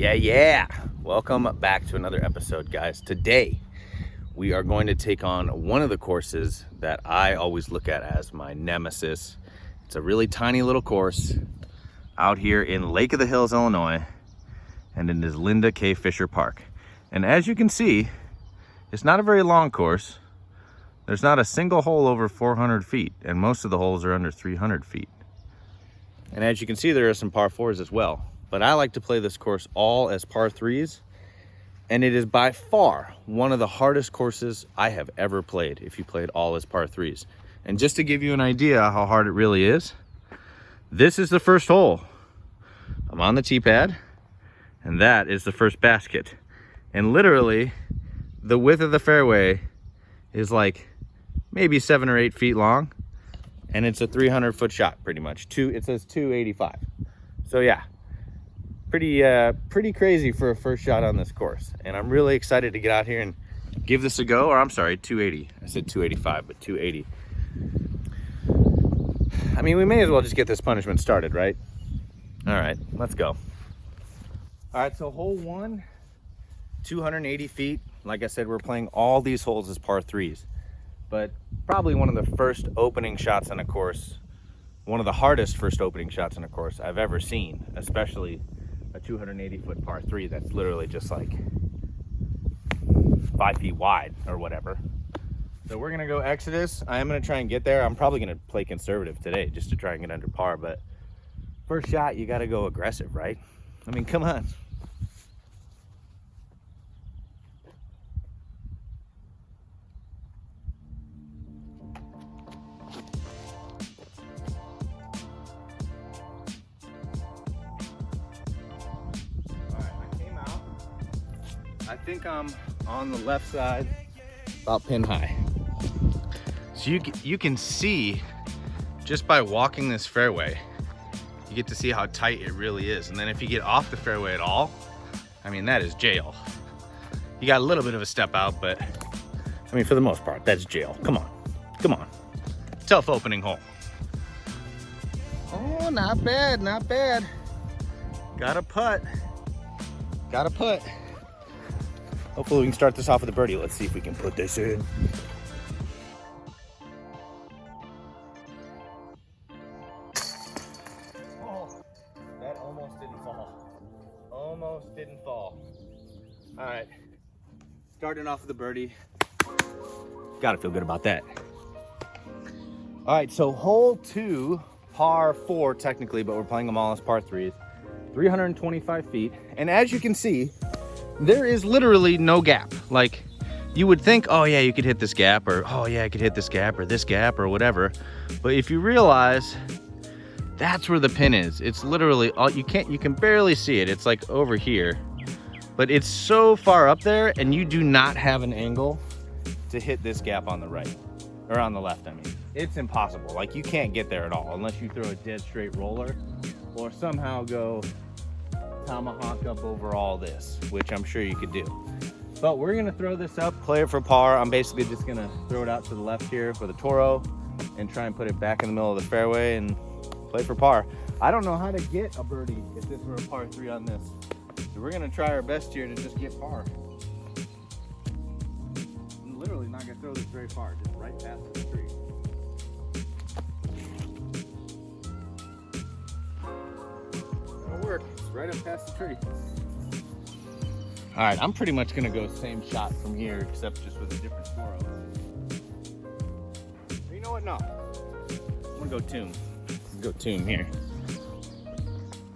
Yeah. Welcome back to another episode, guys. Today, we are going to take on one of the courses that I always look at as my nemesis. It's a really tiny little course out here in Lake of the Hills, Illinois, and it is Linda K. Fischer Park. And as you can see, it's not a very long course. There's not a single hole over 400 feet, and most of the holes are under 300 feet. And as you can see, there are some par 4s as well. But I like to play this course all as par 3s, and it is by far one of the hardest courses I have ever played if you played all as par 3s. And just to give you an idea how hard it really is, this is the first hole. I'm on the tee pad, and that is the first basket. And literally, the width of the fairway is like maybe 7 or 8 feet long, and it's a 300-foot shot pretty much. It says 285. So yeah, pretty crazy for a first shot on this course. And I'm really excited to get out here and give this a go. Or I'm sorry, 280. I said 285, but 280. I mean, we may as well just get this punishment started, right? All right, let's go. All right, so hole 1, 280 feet. Like I said, we're playing all these holes as par 3s, but probably one of the first opening shots on a course, one of the hardest first opening shots on a course I've ever seen, especially a 280-foot par 3 that's literally just like 5 feet wide or whatever. So we're gonna go Exodus. I am gonna try and get there. I'm probably gonna play conservative today just to try and get under par, but first shot, you gotta go aggressive, right? I mean, come on. I think I'm on the left side, about pin high. So you can see, just by walking this fairway, you get to see how tight it really is. And then if you get off the fairway at all, I mean, that is jail. You got a little bit of a step out, but I mean, for the most part, that's jail. Come on. Tough opening hole. Oh, not bad. Got a putt. Hopefully we can start this off with a birdie. Let's see if we can put this in. Oh, that almost didn't fall. All right, starting off with a birdie. Gotta feel good about that. All right, so hole 2, par 4 technically, but we're playing them all as par 3s. 325 feet, and as you can see, there is literally no gap. Like, you would think, oh yeah, you could hit this gap, or oh yeah, I could hit this gap, or this gap, or whatever. But if you realize, that's where the pin is. It's literally all you can barely see it. It's like over here, but it's so far up there, and you do not have an angle to hit this gap on the right, or on the left, I mean. It's impossible. Like, you can't get there at all unless you throw a dead straight roller, or somehow go tomahawk up over all this, which I'm sure you could do. But we're gonna throw this up, play it for par. I'm basically just gonna throw it out to the left here with a Toro and try and put it back in the middle of the fairway and play for par. I don't know how to get a birdie if this were a par 3 on this. So we're gonna try our best here to just get par. I'm literally not gonna throw this very far, just right past the tree. It'll work. Right up past the tree. All right, I'm pretty much gonna go same shot from here, except just with a different Toro. You know what? No, I'm gonna go tomb. Go tomb here,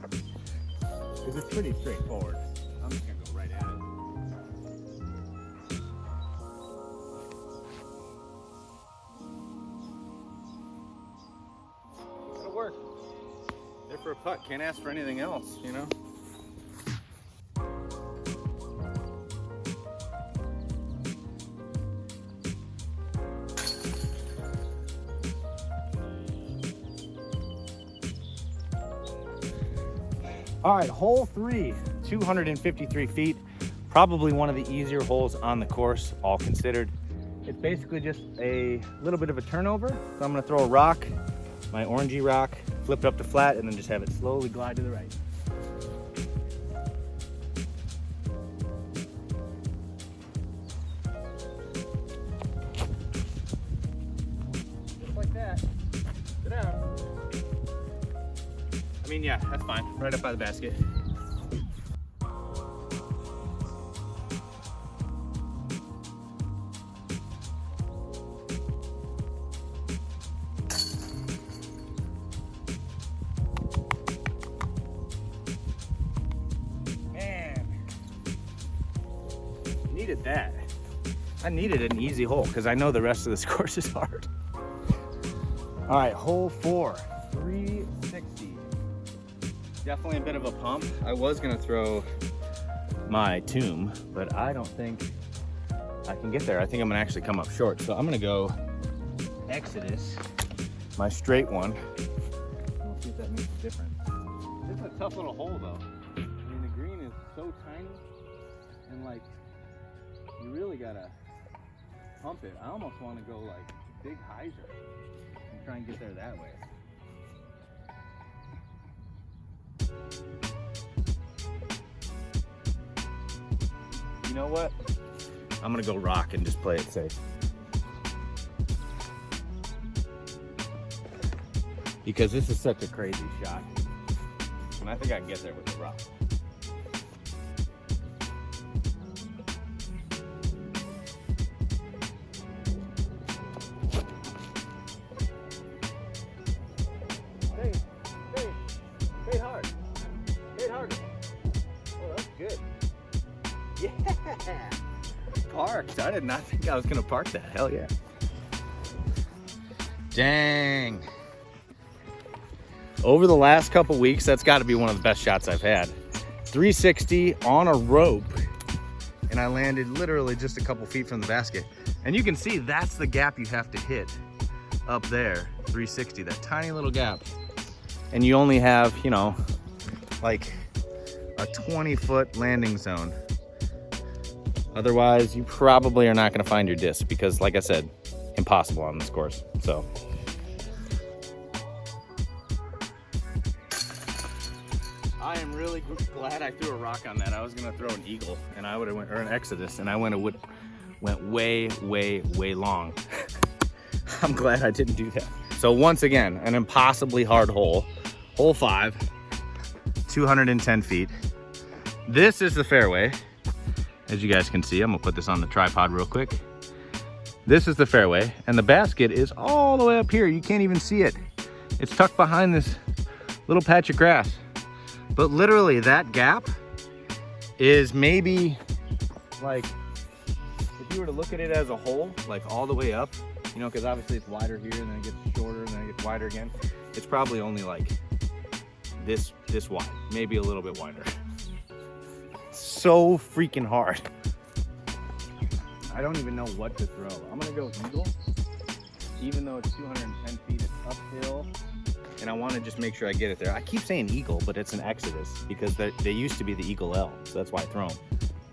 because it's pretty straightforward. I'm just gonna go right at it. It'll work. There for a putt, can't ask for anything else, you know? All right, hole 3, 253 feet. Probably one of the easier holes on the course, all considered. It's basically just a little bit of a turnover. So I'm gonna throw a rock, my orangey rock, flip it up to flat, and then just have it slowly glide to the right. mean, yeah, that's fine. Right up by the basket. Needed that. I needed an easy hole because I know the rest of this course is hard. All right, hole 4, 360. Definitely a bit of a pump. I was gonna throw my tomb, but I don't think I can get there. I think I'm gonna actually come up short. So I'm gonna go Exodus, my straight one. We'll see if that makes a difference. This is a tough little hole though. I mean, the green is so tiny and like, you really gotta pump it. I almost want to go like big hyzer and try and get there that way. You know what? I'm gonna go rock and just play it safe. Because this is such a crazy shot. And I think I can get there with the rock. Stay hard. Stay harder. Oh, that's good. Yeah! Parked. I did not think I was gonna park that. Hell yeah. Dang. Over the last couple weeks, that's got to be one of the best shots I've had. 360 on a rope, and I landed literally just a couple feet from the basket. And you can see that's the gap you have to hit up there, 360, that tiny little gap. And you only have, you know, like a 20-foot landing zone. Otherwise, you probably are not going to find your disc because, like I said, impossible on this course. So. I am really glad I threw a rock on that. I was going to throw an eagle, and I would have went, or an Exodus, and I went way, way, way long. I'm glad I didn't do that. So once again, an impossibly hard hole. Hole 5, 210 feet. This is the fairway. As you guys can see, I'm gonna put this on the tripod real quick. This is the fairway, and the basket is all the way up here. You can't even see it. It's tucked behind this little patch of grass. But literally that gap is maybe like, if you were to look at it as a whole, like all the way up, you know, because obviously it's wider here and then it gets shorter and then it gets wider again. It's probably only like this wide, maybe a little bit wider. So freaking hard. I don't even know what to throw. I'm gonna go eagle, even though it's 210 feet, it's uphill. And I want to just make sure I get it there. I keep saying eagle, but it's an Exodus because they used to be the Eagle L, so that's why I throw them.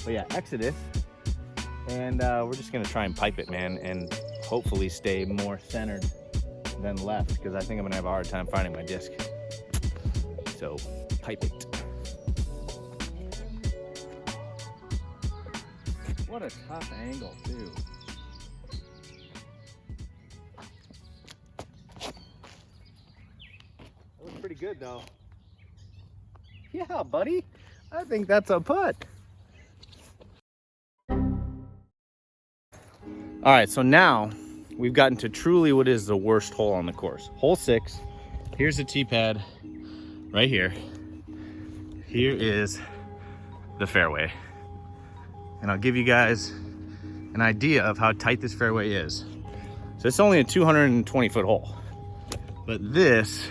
But yeah, Exodus, and we're just gonna try and pipe it, man, and hopefully stay more centered than left because I think I'm gonna have a hard time finding my disc. So pipe it. What a tough angle too. Pretty good though. Yeah, buddy. I think that's a putt. All right, so now we've gotten to truly what is the worst hole on the course. Hole 6. Here's the tee pad right here. Here is the fairway. And I'll give you guys an idea of how tight this fairway is. So it's only a 220-foot hole. But this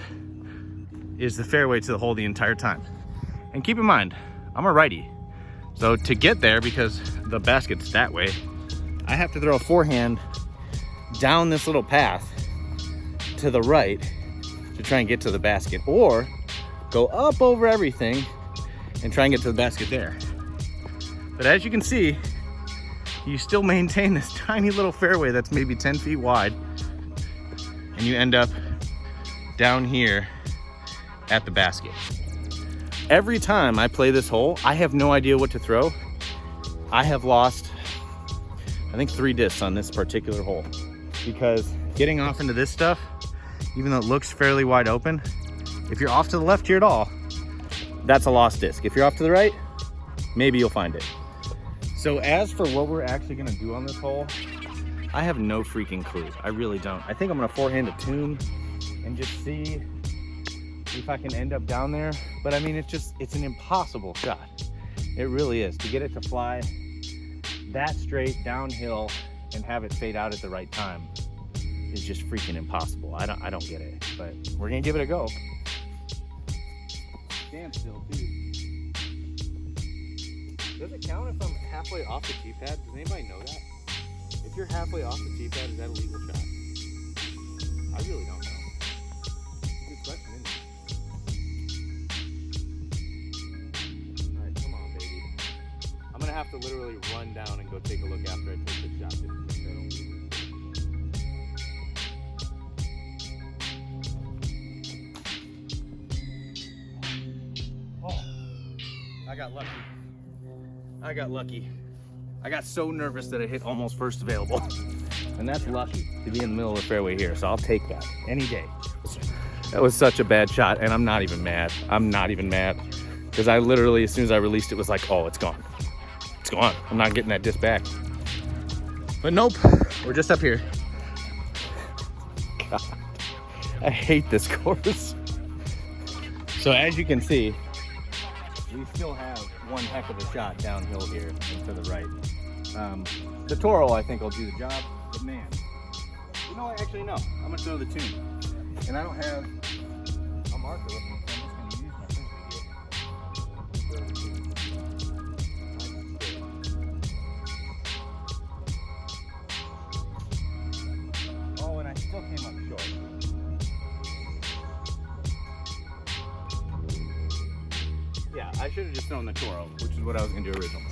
is the fairway to the hole the entire time. And keep in mind, I'm a righty. So to get there, because the basket's that way, I have to throw a forehand down this little path to the right to try and get to the basket, or go up over everything and try and get to the basket there. But as you can see, you still maintain this tiny little fairway that's maybe 10 feet wide, and you end up down here at the basket. Every time I play this hole, I have no idea what to throw. I have lost, I think, 3 discs on this particular hole because getting off into this stuff, even though it looks fairly wide open, If you're off to the left here at all, that's a lost disc. If you're off to the right, maybe you'll find it. So as for what we're actually gonna do on this hole, I have no freaking clue. I really don't. I think I'm gonna forehand a tune and just see if I can end up down there. But I mean, it's an impossible shot. It really is. To get it to fly that straight downhill and have it fade out at the right time is just freaking impossible. I don't get it, but we're gonna give it a go. Stand still too. Does it count if I'm halfway off the tee pad? Does anybody know that? If you're halfway off the tee pad, is that a legal shot? I really don't know. Good question, isn't it? All right, come on, baby. I'm gonna have to literally run down and go take a look after I take the shot. Just in case I don't lose it. Oh, I got lucky. I got so nervous that I hit almost first available. And that's lucky to be in the middle of the fairway here. So I'll take that any day. That was such a bad shot, and I'm not even mad. Because I literally, as soon as I released it, was like, oh, it's gone. It's gone. I'm not getting that disc back. But nope, we're just up here. God, I hate this course. So as you can see, we still have one heck of a shot downhill here and to the right. The Toro, I think, will do the job, but man, you know what? Actually, no. I'm gonna throw the tune, and I don't have a marker with me, so I'm just gonna use my finger here. Oh, and I still came up short. Yeah, I should have just thrown the Toro, which is what I was gonna do originally.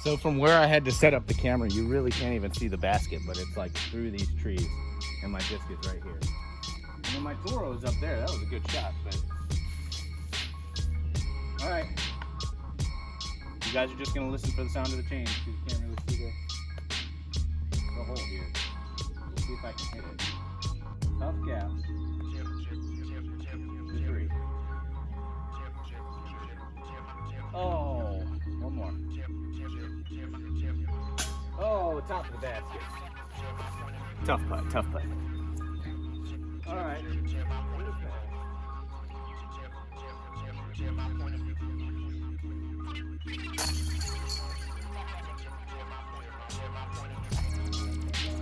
So from where I had to set up the camera, you really can't even see the basket, but it's like through these trees, and my disc is right here. And then my Toro is up there. That was a good shot, but all right. You guys are just gonna listen for the sound of the change because you can't really see the hole here. Let's see if I can hit it. Tough gap. Three. Oh, one more. Oh, top of the basket. Tough putt. All right.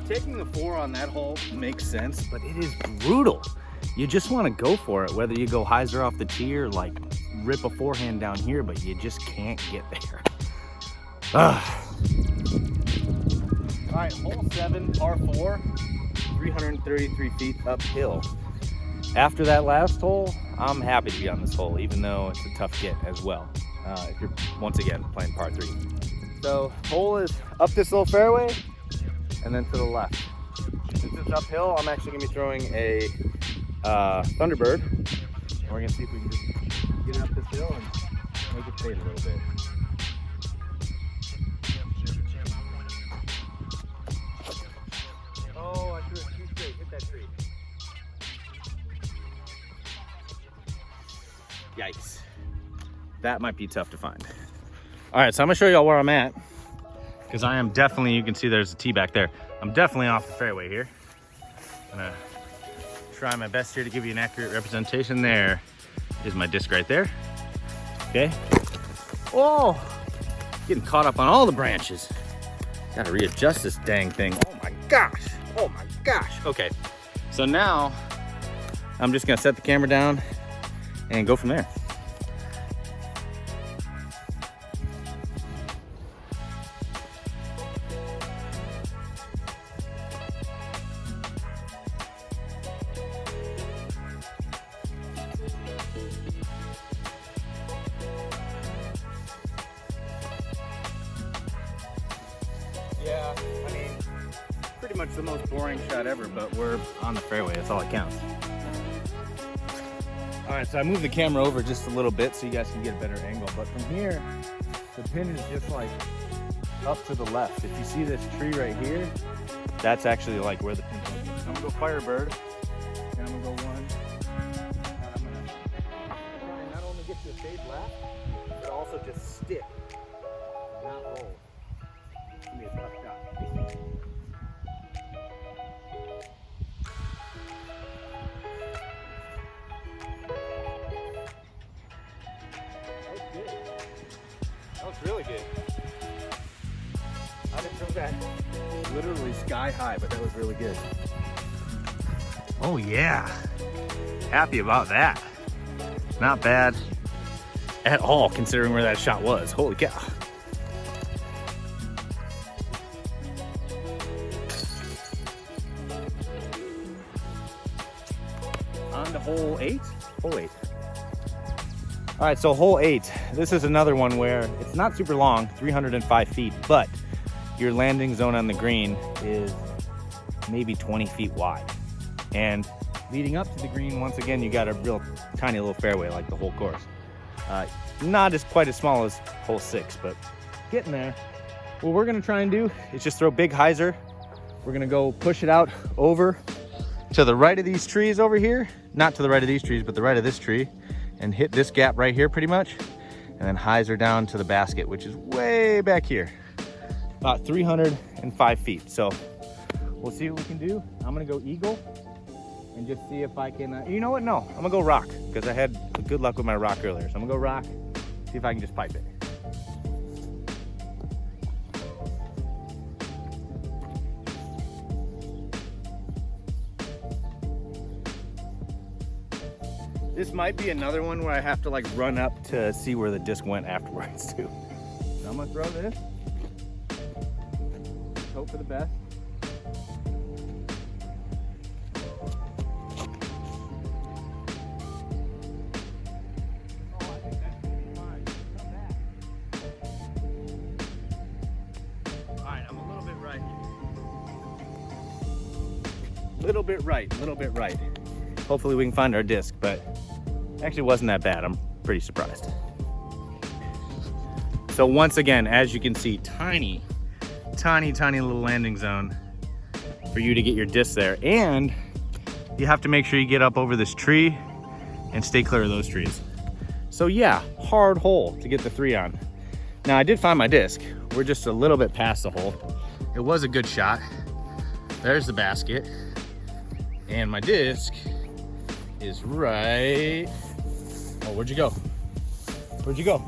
Taking the 4 on that hole makes sense, but it is brutal. You just want to go for it, whether you go hyzer off the tee or like rip a forehand down here, but you just can't get there. All right, hole 7, par 4, 333 feet uphill. After that last hole, I'm happy to be on this hole, even though it's a tough get as well. If you're, once again, playing par 3. So, hole is up this little fairway, and then to the left. Since it's uphill, I'm actually gonna be throwing a Thunderbird. And we're gonna see if we can just get it up this hill and make it fade a little bit. Oh, I threw it too straight. Hit that tree. Yikes. That might be tough to find. All right, so I'm gonna show y'all where I'm at, because I am definitely, you can see there's a tee back there. I'm definitely off the fairway here. I'm gonna try my best here to give you an accurate representation. There is my disc right there. Okay. Oh, getting caught up on all the branches. Gotta readjust this dang thing. Oh my gosh. Oh my gosh. Okay, so now I'm just gonna set the camera down and go from there. Yeah, I mean, pretty much the most boring shot ever, but we're on the fairway. That's all that counts. All right, so I moved the camera over just a little bit so you guys can get a better angle. But from here, the pin is just like up to the left. If you see this tree right here, that's actually like where the pin's going to be. So I'm gonna go Firebird, and I'm gonna go one, and I'm fade left, but also just stick, not roll. It's gonna be a tough shot. That was good. That was really good. I didn't throw that literally sky high, but that was really good. Oh yeah, happy about that. Not bad at all considering where that shot was. Holy cow. On to hole 8? Hole 8. All right, so hole 8. This is another one where it's not super long, 305 feet, but your landing zone on the green is maybe 20 feet wide. And leading up to the green, once again, you got a real tiny little fairway like the whole course. Not quite as small as hole 6, but getting there. What we're gonna try and do is just throw big hyzer. We're gonna go push it out over to the right of these trees over here. Not to the right of these trees, but the right of this tree, and hit this gap right here pretty much. And then hyzer down to the basket, which is way back here, about 305 feet. So we'll see what we can do. I'm gonna go eagle and just see if I can, you know what? No, I'm gonna go rock because I had good luck with my rock earlier. So I'm gonna go rock, see if I can just pipe it. This might be another one where I have to like run up to see where the disc went afterwards too. So I'm gonna throw this, hope for the best. Little bit right. Hopefully we can find our disc, but actually wasn't that bad. I'm pretty surprised. So once again, as you can see, tiny little landing zone for you to get your disc there. And you have to make sure you get up over this tree and stay clear of those trees. So yeah, hard hole to get the 3 on. Now I did find my disc. We're just a little bit past the hole. It was a good shot. There's the basket. And my disc is right. Oh, where'd you go? Where'd you go?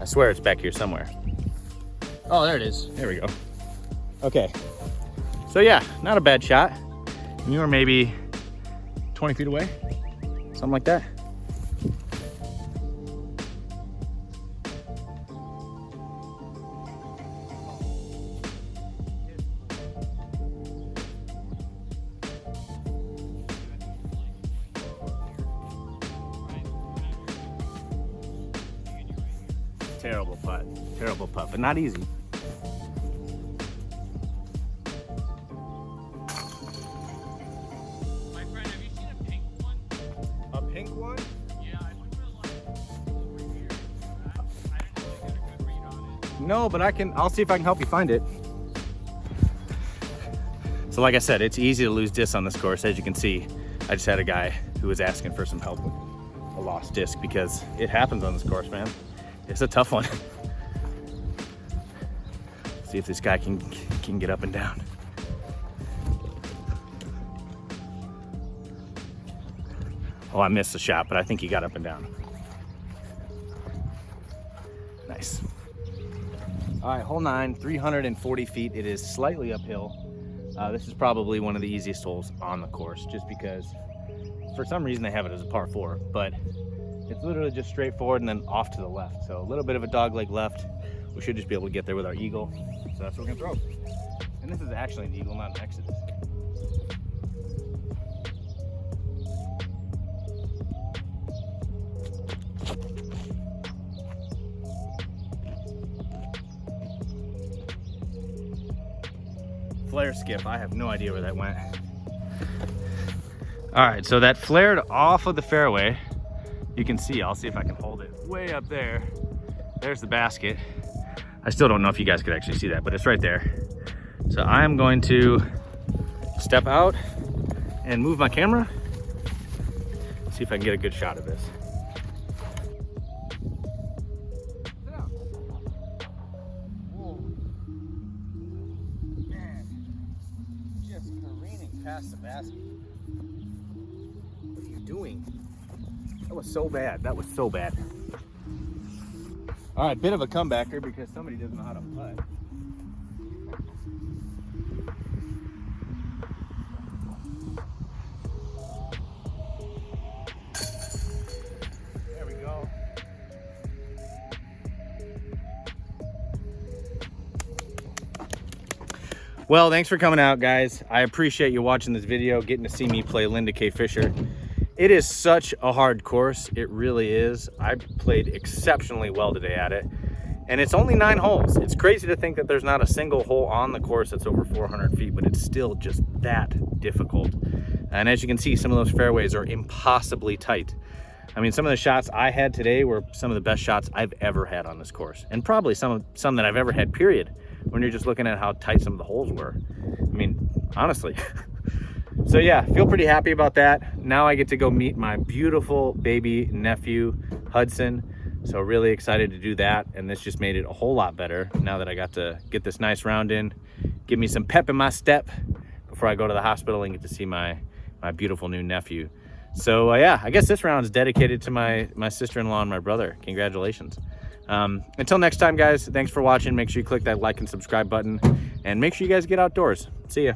I swear it's back here somewhere. Oh, there it is. There we go. Okay. So yeah, not a bad shot. You were maybe 20 feet away, something like that. Terrible putt, but not easy. My friend, have you seen a pink one? A pink one? Yeah, I looked for like over here. I didn't really get a good read on it. No, but I'll see if I can help you find it. So like I said, it's easy to lose discs on this course. As you can see, I just had a guy who was asking for some help with a lost disc because it happens on this course, man. It's a tough one. See if this guy can get up and down. Oh, I missed the shot, but I think he got up and down. Nice. All right, hole 9, 340 feet. It is slightly uphill. This is probably one of the easiest holes on the course just because for some reason they have it as a par 4, but it's literally just straightforward and then off to the left. So a little bit of a dog leg left. We should just be able to get there with our eagle. So that's what we're gonna throw. And this is actually an eagle, not an exodus. Flare skip, I have no idea where that went. All right, so that flared off of the fairway. You can see, I'll see if I can hold it way up there. There's the basket. I still don't know if you guys could actually see that, but it's right there. So I'm going to step out and move my camera See if I can get a good shot of this. Just careening past the basket. What are you doing? That was so bad. That was so bad. All right, bit of a comebacker because somebody doesn't know how to putt. There we go. Well, thanks for coming out, guys. I appreciate you watching this video, getting to see me play Linda K. Fisher. It is such a hard course. It really is. I played exceptionally well today at it. And it's only 9 holes. It's crazy to think that there's not a single hole on the course that's over 400 feet, but it's still just that difficult. And as you can see, some of those fairways are impossibly tight. I mean, some of the shots I had today were some of the best shots I've ever had on this course. And probably some that I've ever had, period, when you're just looking at how tight some of the holes were. I mean, honestly. So yeah, feel pretty happy about that. Now I get to go meet my beautiful baby nephew, Hudson. So really excited to do that. And this just made it a whole lot better now that I got to get this nice round in, give me some pep in my step before I go to the hospital and get to see my beautiful new nephew. So yeah, I guess this round is dedicated to my sister-in-law and my brother. Congratulations. Until next time, guys, thanks for watching. Make sure you click that like and subscribe button, and make sure you guys get outdoors. See ya.